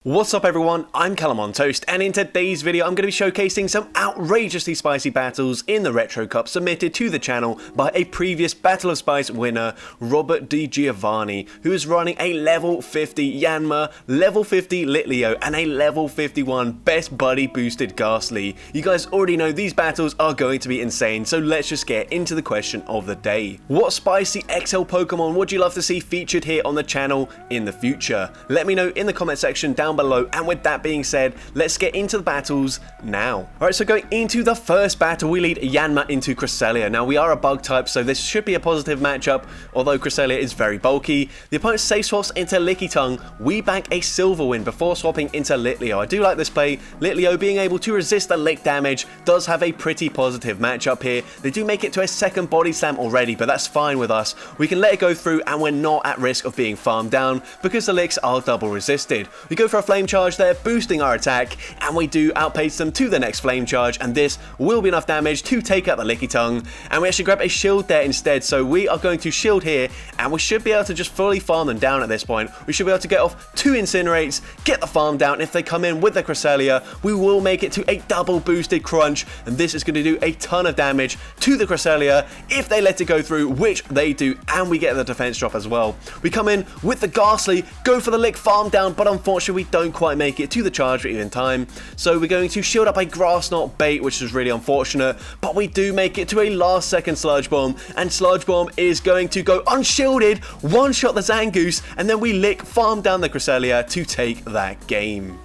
What's up everyone, I'm CallumOnToast, and in today's video I'm going to be showcasing some outrageously spicy battles in the Retro Cup submitted to the channel by a previous Battle of Spice winner, robedigiov, who is running a level 50 Yanma, level 50 Litleo, and a level 51 Best Buddy boosted Gastly. You guys already know these battles are going to be insane, so let's just get into the question of the day. What spicy XL Pokemon would you love to see featured here on the channel in the future? Let me know in the comment section down below, and with that being said, let's get into the battles now. Alright, so going into the first battle, we lead Yanma into Cresselia. Now, we are a bug type, so this should be a positive matchup, although Cresselia is very bulky. The opponent safe swaps into Lickitung. We bank a Silver Wind before swapping into Litleo. I do like this play. Litleo being able to resist the lick damage does have a pretty positive matchup here. They do make it to a second Body Slam already, but that's fine with us. We can let it go through, and we're not at risk of being farmed down because the licks are double resisted. We go for a Flame Charge there, boosting our attack, and we do outpace them to the next Flame Charge, and this will be enough damage to take out the Lickitung, and we actually grab a shield there instead, so we are going to shield here, and we should be able to just fully farm them down at this point. We should be able to get off 2 Incinerates, get the farm down. If they come in with the Cresselia, we will make it to a double boosted Crunch, and this is going to do a ton of damage to the Cresselia if they let it go through, which they do, and we get the defense drop as well. We come in with the Gastly, go for the lick farm down, but unfortunately we don't quite make it to the charge rate in time, so we're going to shield up a Grass Knot bait, which is really unfortunate, but we do make it to a last second Sludge Bomb, and Sludge Bomb is going to go unshielded, one-shot the Zangoose, and then we lick farm down the Cresselia to take that game.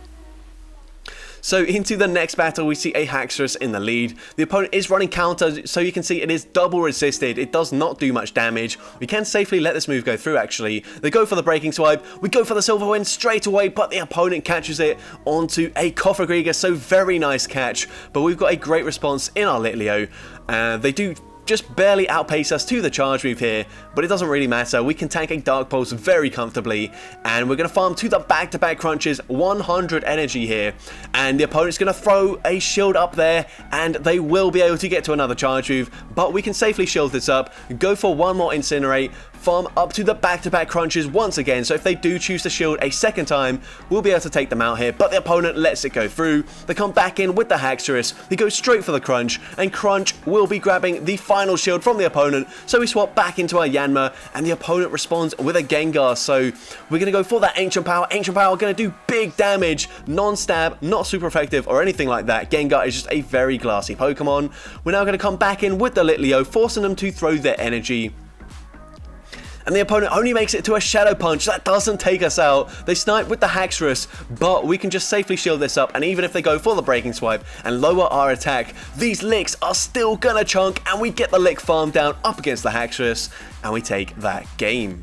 So into the next battle, we see a Haxorus in the lead. The opponent is running counter, so you can see it is double resisted. It does not do much damage. We can safely let this move go through, actually. They go for the Breaking Swipe. We go for the Silver Wind straight away, but the opponent catches it onto a Cofagriga, so very nice catch. But we've got a great response in our Litleo. They do just barely outpace us to the charge move here, but it doesn't really matter. We can tank a Dark Pulse very comfortably, and we're going to farm to the back-to-back crunches, 100 energy here, and the opponent's going to throw a shield up there, and they will be able to get to another charge move, but we can safely shield this up, go for one more Incinerate, farm up to the back-to-back crunches once again, so if they do choose to shield a second time, we'll be able to take them out here, but the opponent lets it go through. They come back in with the Haxorus, they go straight for the Crunch, and Crunch will be grabbing the final shield from the opponent, so we swap back into our Yanma, and the opponent responds with a Gengar, so we're going to go for that Ancient Power. Ancient Power going to do big damage, non-stab, not super effective or anything like that. Gengar is just a very glassy Pokemon. We're now going to come back in with the Litleo, forcing them to throw their energy. And the opponent only makes it to a Shadow Punch. That doesn't take us out. They snipe with the Haxorus, but we can just safely shield this up, and even if they go for the Breaking Swipe and lower our attack, these licks are still gonna chunk, and we get the lick farm down up against the Haxorus, and we take that game.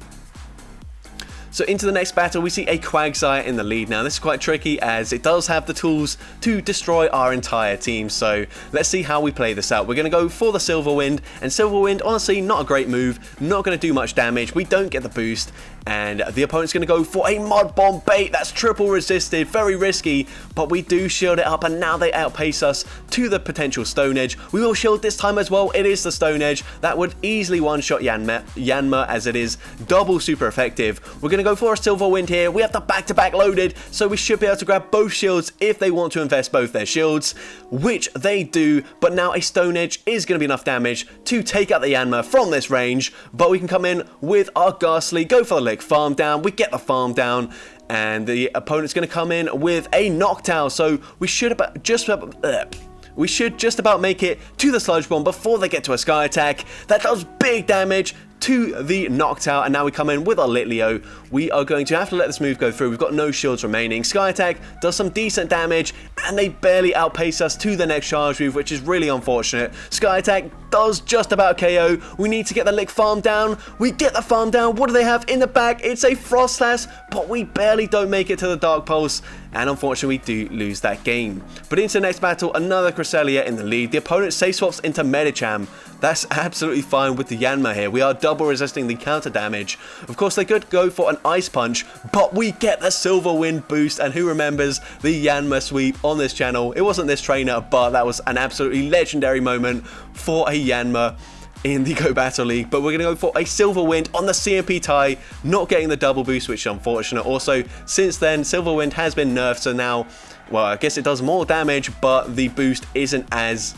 So into the next battle, we see a Quagsire in the lead. Now, this is quite tricky as it does have the tools to destroy our entire team. So let's see how we play this out. We're going to go for the Silver Wind, and Silver Wind, honestly, not a great move. Not going to do much damage. We don't get the boost, and the opponent's going to go for a Mud Bomb bait. That's triple resisted, very risky, but we do shield it up, and now they outpace us to the potential Stone Edge. We will shield this time as well. It is the Stone Edge. That would easily one-shot Yanma as it is double super effective. We're going to go for a Silver Wind here. We have the back-to-back loaded, so we should be able to grab both shields if they want to invest both their shields, which they do, but now a Stone Edge is going to be enough damage to take out the Yanma from this range, but we can come in with our Gastly, go for the lick farm down, we get the farm down, and the opponent's going to come in with a Noctowl, so we should just about make it to the Sludge Bomb before they get to a Sky Attack. That does big damage to the Noctowl, and now we come in with our Litleo. We are going to have to let this move go through. We've got no shields remaining. Sky Attack does some decent damage, and they barely outpace us to the next charge move, which is really unfortunate. Sky Attack does just about KO. We need to get the lick farm down. We get the farm down. What do they have in the back? It's a Frost Slash, but we barely don't make it to the Dark Pulse, and unfortunately we do lose that game. But into the next battle, another Cresselia in the lead. The opponent safe swaps into Medicham. That's absolutely fine with the Yanma here. We are double resisting the counter damage. Of course, they could go for an Ice Punch, but we get the Silver Wind boost, and who remembers the Yanma sweep on this channel? It wasn't this trainer, but that was an absolutely legendary moment for a Yanma. in the Go Battle League, but we're going to go for a Silver Wind on the CMP tie, not getting the double boost, which is unfortunate. Also, since then, Silver Wind has been nerfed, so now, well, I guess it does more damage, but the boost isn't as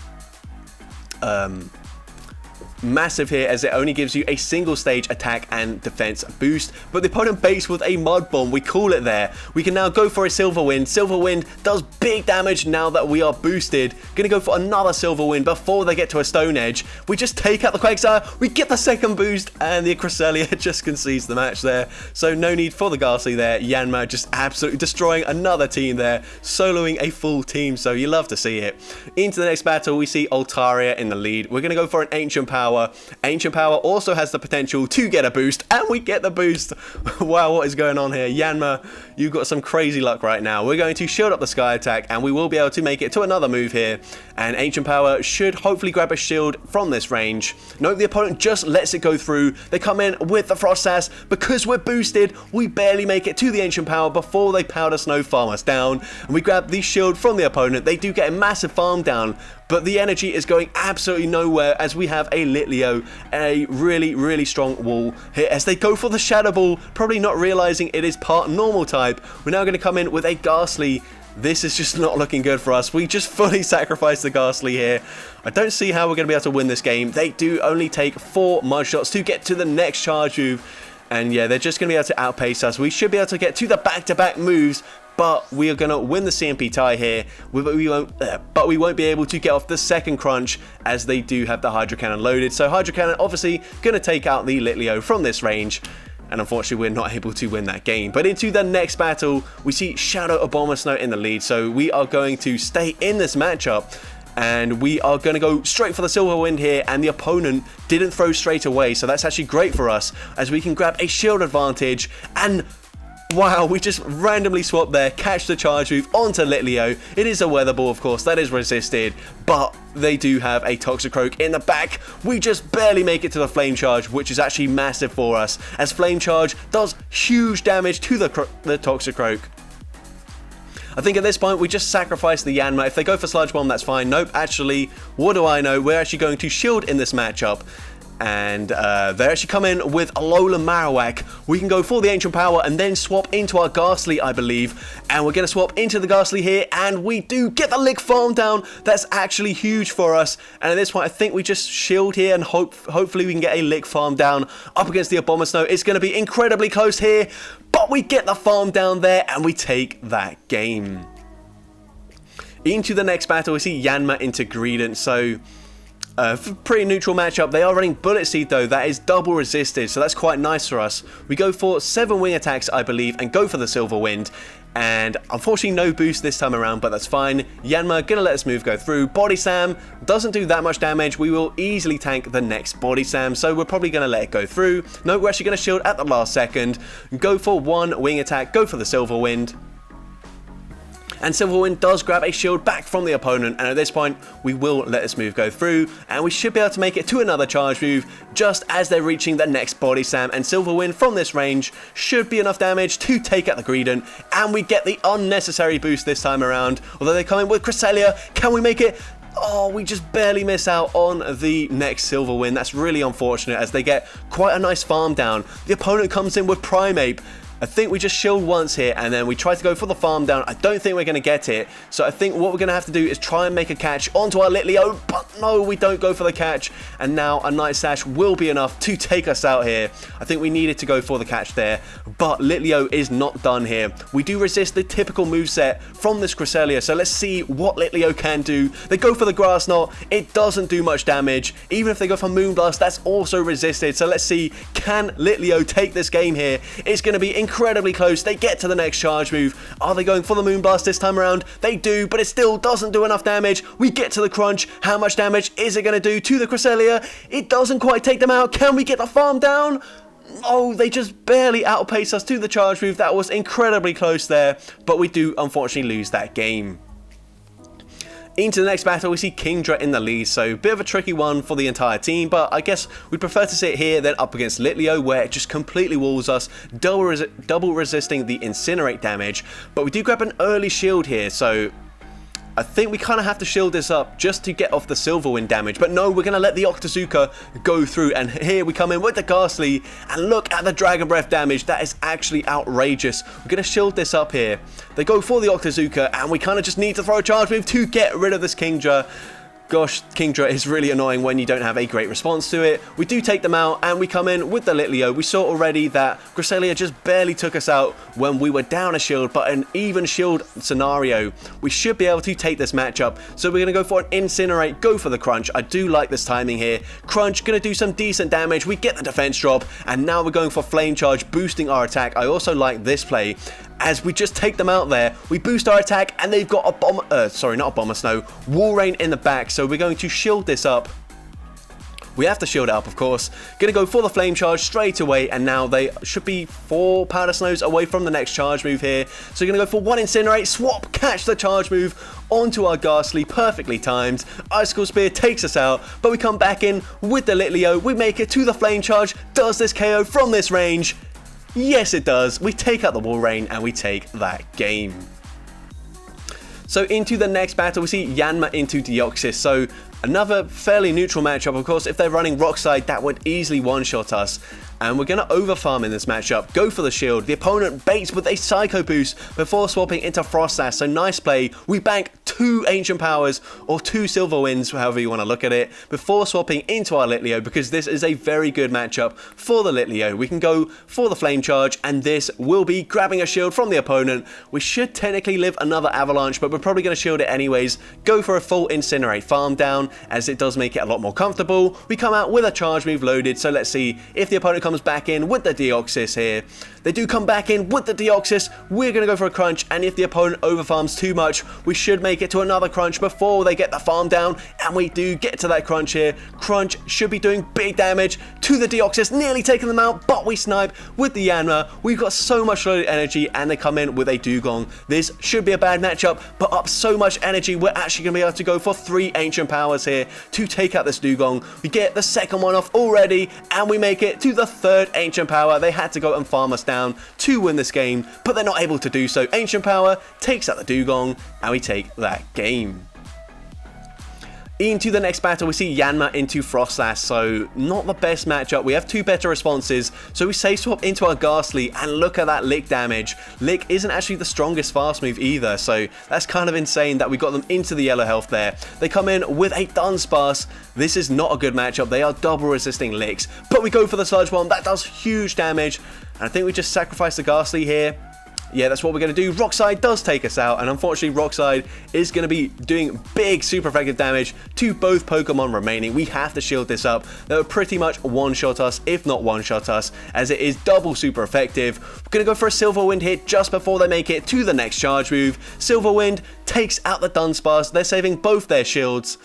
massive here, as it only gives you a single stage attack and defense boost. But the opponent baits with a mud bomb, we call it there. We can now go for a Silver Wind. Silver Wind does big damage now that we are boosted. Gonna go for another Silver Wind before they get to a Stone Edge. We just take out the Quagsire, we get the second boost, and the Cresselia just concedes the match there. So no need for the Gastly there. Yanma just absolutely destroying another team there, soloing a full team, so you love to see it. Into the next battle, we see Altaria in the lead. We're gonna go for an Ancient Power. Ancient Power also has the potential to get a boost, and we get the boost. Wow, what is going on here? Yanma, you've got some crazy luck right now. We're going to shield up the Sky Attack, and we will be able to make it to another move here. And Ancient Power should hopefully grab a shield from this range. Note the opponent just lets it go through. They come in with the Frost Sash. Because we're boosted, we barely make it to the Ancient Power before they Powder Snow farm us down. And we grab the shield from the opponent. They do get a massive farm down, but the energy is going absolutely nowhere as we have a Litleo, a really strong wall here as they go for the Shadow Ball, probably not realizing it is part normal type. We're now going to come in with a Gastly. This is just not looking good for us. We just fully sacrificed the Gastly here. I don't see how we're going to be able to win this game. They do only take 4 mud shots to get to the next charge move. And yeah, they're just going to be able to outpace us. We should be able to get to the back-to-back moves, but we are going to win the CMP tie here. But we won't be able to get off the second crunch as they do have the Hydro Cannon loaded. So Hydro Cannon obviously going to take out the Litleo from this range. And unfortunately, we're not able to win that game. But into the next battle, we see Shadow Abomasnow in the lead. So we are going to stay in this matchup. And we are going to go straight for the Silver Wind here, and the opponent didn't throw straight away, so that's actually great for us, as we can grab a shield advantage, and wow, we just randomly swap there, catch the charge move onto Litleo. It is a Weather Ball, of course, that is resisted, but they do have a Toxicroak in the back. We just barely make it to the Flame Charge, which is actually massive for us, as Flame Charge does huge damage to the Toxicroak. I think at this point, we just sacrifice the Yanma. If they go for Sludge Bomb, that's fine. Nope, actually, what do I know? We're actually going to shield in this matchup. And they actually come in with Alola Marowak. We can go for the Ancient Power and then swap into our Gastly, I believe. And we're going to swap into the Gastly here, and we do get the Lick Farm down. That's actually huge for us. And at this point, I think we just shield here and hopefully we can get a Lick Farm down up against the Abomasnow. It's going to be incredibly close here, but we get the farm down there and we take that game. Into the next battle, we see Yanma into Greedent. So pretty neutral matchup. They are running Bullet Seed though, that is double resisted, so that's quite nice for us. We go for 7 wing attacks, I believe, and go for the Silver Wind. And unfortunately no boost this time around, but that's fine. Yanma gonna let this move go through. Body Slam doesn't do that much damage. We will easily tank the next Body Slam, so we're probably gonna let it go through. No, we're actually gonna shield at the last second. Go for 1 wing attack, go for the Silver Wind. And Silver Wind does grab a shield back from the opponent, and at this point we will let this move go through, and we should be able to make it to another charge move just as they're reaching the next Body Slam, and Silver Wind from this range should be enough damage to take out the Greedent, and we get the unnecessary boost this time around. Although they come in with Cresselia, can we make it? Oh, we just barely miss out on the next Silver Wind. That's really unfortunate as they get quite a nice farm down. The opponent comes in with Primeape. I think we just shield once here, and then we try to go for the farm down. I don't think we're going to get it. So I think what we're going to have to do is try and make a catch onto our Litleo. But no, we don't go for the catch. And now a Night Sash will be enough to take us out here. I think we needed to go for the catch there. But Litleo is not done here. We do resist the typical moveset from this Cresselia. So let's see what Litleo can do. They go for the Grass Knot. It doesn't do much damage. Even if they go for Moonblast, that's also resisted. So let's see, can Litleo take this game here? It's going to be incredibly close. They get to the next charge move. Are they going for the Moonblast this time around? They do, but it still doesn't do enough damage. We get to the crunch. How much damage is it going to do to the Cresselia? It doesn't quite take them out. Can we get the farm down? Oh, they just barely outpace us to the charge move. That was incredibly close there, but we do unfortunately lose that game. Into the next battle, we see Kingdra in the lead, so bit of a tricky one for the entire team, but I guess we'd prefer to sit here than up against Litleo, where it just completely walls us, double resisting the Incinerate damage. But we do grab an early shield here, so I think we kind of have to shield this up just to get off the Silver Wind damage. But no, we're going to let the Octazooka go through. And here we come in with the Gastly. And look at the Dragon Breath damage. That is actually outrageous. We're going to shield this up here. They go for the Octazooka. And we kind of just need to throw a charge move to get rid of this Kingdra. Gosh, Kingdra is really annoying when you don't have a great response to it. We do take them out, and we come in with the Litleo. We saw already that Gastly just barely took us out when we were down a shield, but an even shield scenario, we should be able to take this matchup. So we're going to go for an Incinerate, go for the Crunch. I do like this timing here. Crunch, going to do some decent damage. We get the defense drop, and now we're going for Flame Charge, boosting our attack. I also like this play, as we just take them out there. We boost our attack, and they've got a bomb, sorry, not a Bomber Snow, Wall Rain in the back. So we're going to shield this up. We have to shield it up, of course. Going to go for the Flame Charge straight away, and now they should be 4 Powder Snows away from the next charge move here. So we're going to go for 1 Incinerate, swap, catch the charge move onto our Gastly, perfectly timed. Icicle Spear takes us out, but we come back in with the Litleo. We make it to the Flame Charge. Does this KO from this range? Yes, it does. We take out the Wall Rain, and we take that game. So into the next battle, we see Yanma into Deoxys. So another fairly neutral matchup. Of course, if they're running Rockside, that would easily one-shot us. And we're going to overfarm in this matchup, go for the shield. The opponent baits with a Psycho Boost before swapping into Frost Sash. So nice play. We bank 2 Ancient Powers, or 2 Silver Winds, however you want to look at it, before swapping into our Litleo, because this is a very good matchup for the Litleo. We can go for the Flame Charge, and this will be grabbing a shield from the opponent. We should technically live another Avalanche, but we're probably going to shield it anyways. Go for a full Incinerate farm down, as it does make it a lot more comfortable. We come out with a charge move loaded, so let's see if the opponent comes back in with the Deoxys here. They do come back in with the Deoxys. We're going to go for a Crunch, and if the opponent overfarms too much, we should make it to another Crunch before they get the farm down, and we do get to that Crunch here. Crunch should be doing big damage to the Deoxys, nearly taking them out, but we snipe with the Yanma. We've got so much loaded energy, and they come in with a Dugong. This should be a bad matchup, but up so much energy, we're actually going to be able to go for 3 Ancient Powers here to take out this Dugong. We get the second one off already, and we make it to the 3rd Ancient Power. They had to go and farm us down to win this game, but they're not able to do so. Ancient Power takes out the Dugong, and we take that game. Into the next battle, we see Yanma into Frost Sash, so not the best matchup. We have 2 better responses, so we safe swap into our Gastly, and look at that Lick damage. Lick isn't actually the strongest fast move either, so that's kind of insane that we got them into the yellow health there. They come in with a Dunsparce. This is not a good matchup. They are double resisting Licks, but we go for the Sludge Bomb. That does huge damage, and I think we just sacrifice the Gastly here. Yeah, that's what we're going to do. Rockside does take us out, and unfortunately Rockside is going to be doing big super effective damage to both Pokemon remaining. We have to shield this up. That would pretty much one-shot us, if not one-shot us, as it is double super effective. We're going to go for a Silver Wind hit just before they make it to the next charge move. Silver Wind takes out the Dunsparce. They're saving both their shields,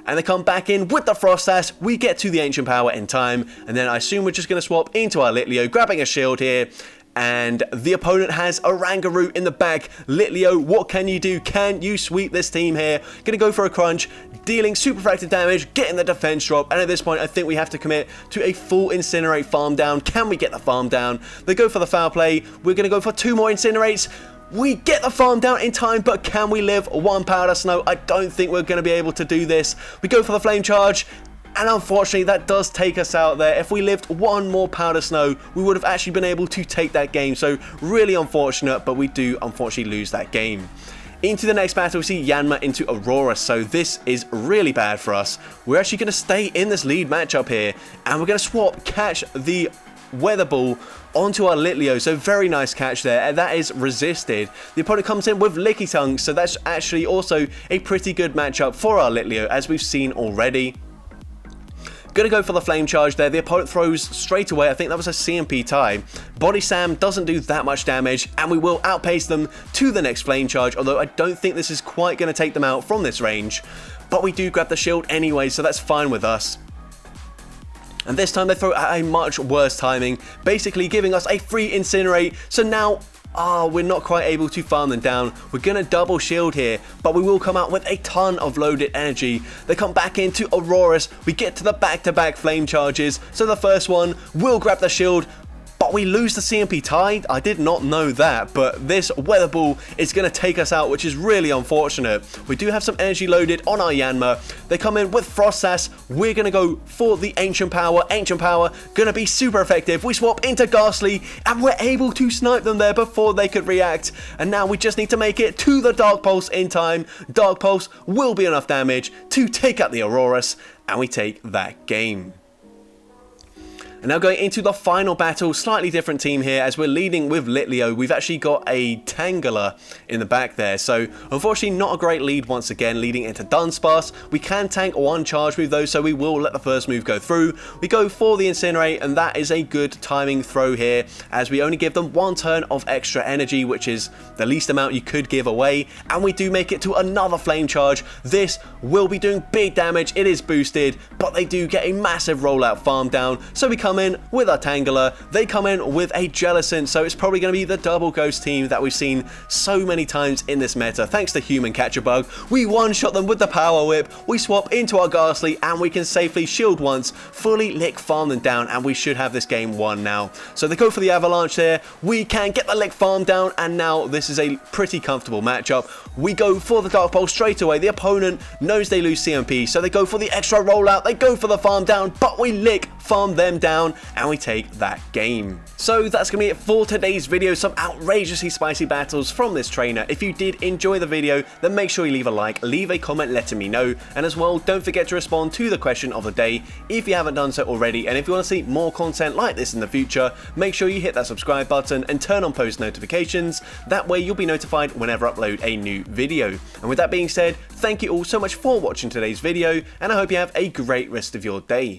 and they come back in with the Frost Sash. We get to the Ancient Power in time, and then I assume we're just going to swap into our Litleo, grabbing a shield here. And the opponent has a Rangaroo in the back. Litleo, what can you do? Can you sweep this team here? Gonna go for a Crunch, dealing super fractive damage, getting the defense drop, and at this point I think we have to commit to a full Incinerate farm down. Can we get the farm down? They go for the foul play. We're gonna go for 2 more Incinerates. We get the farm down in time, but can we live 1 Powder Snow? I don't think we're gonna be able to do this. We go for the Flame Charge, and unfortunately that does take us out there. If we lived 1 more Powder Snow, we would have actually been able to take that game. So really unfortunate, but we do unfortunately lose that game. Into the next battle, we see Yanma into Aurora, so this is really bad for us. We're actually going to stay in this lead matchup here, and we're going to swap, catch the Weather Ball onto our Litleo, so very nice catch there, and that is resisted. The opponent comes in with Licky Tongue, so that's actually also a pretty good matchup for our Litleo, as we've seen already. Gonna go for the Flame Charge there. The opponent throws straight away. I think that was a CMP tie. Body Slam doesn't do that much damage, and we will outpace them to the next Flame Charge, although I don't think this is quite going to take them out from this range. But we do grab the shield anyway, so that's fine with us. And this time they throw at a much worse timing, basically giving us a free Incinerate. So now, we're not quite able to farm them down. We're going to double shield here, but we will come out with a ton of loaded energy. They come back into Auroras. We get to the back-to-back Flame Charges. So the first one will grab the shield. but we lose the CMP Tide. I did not know that, but this Weather Ball is going to take us out, which is really unfortunate. We do have some energy loaded on our Yanma. They come in with Frost Sass. We're going to go for the Ancient Power. Ancient Power going to be super effective. We swap into Gastly, and we're able to snipe them there before they could react. And now we just need to make it to the Dark Pulse in time. Dark Pulse will be enough damage to take out the Auroras, and we take that game. And now going into the final battle, slightly different team here as we're leading with Litleo. We've actually got a Tangela in the back there, so unfortunately not a great lead once again, leading into Dunsparce. We can tank one charge move though, so we will let the first move go through. We go for the Incinerate, and that is a good timing throw here as we only give them one turn of extra energy, which is the least amount you could give away, and we do make it to another Flame Charge. This will be doing big damage. It is boosted, but they do get a massive rollout farm down, so we come in with our Tangela, they come in with a Jellicent, so it's probably going to be the double ghost team that we've seen so many times in this meta. Thanks to Human Catcher Bug, we one-shot them with the Power Whip, we swap into our Gastly, and we can safely shield once, fully lick farm them down, and we should have this game won now. So they go for the Avalanche there, we can get the lick farm down, and now this is a pretty comfortable matchup. We go for the Dark Pulse straight away. The opponent knows they lose CMP, so they go for the extra rollout, they go for the farm down, but we lick farm them down, and we take that game. So that's going to be it for today's video. Some outrageously spicy battles from this trainer. If you did enjoy the video, then make sure you leave a like, leave a comment letting me know, and as well, don't forget to respond to the question of the day if you haven't done so already. And if you want to see more content like this in the future, make sure you hit that subscribe button and turn on post notifications. That way you'll be notified whenever I upload a new video. And with that being said, thank you all so much for watching today's video, and I hope you have a great rest of your day.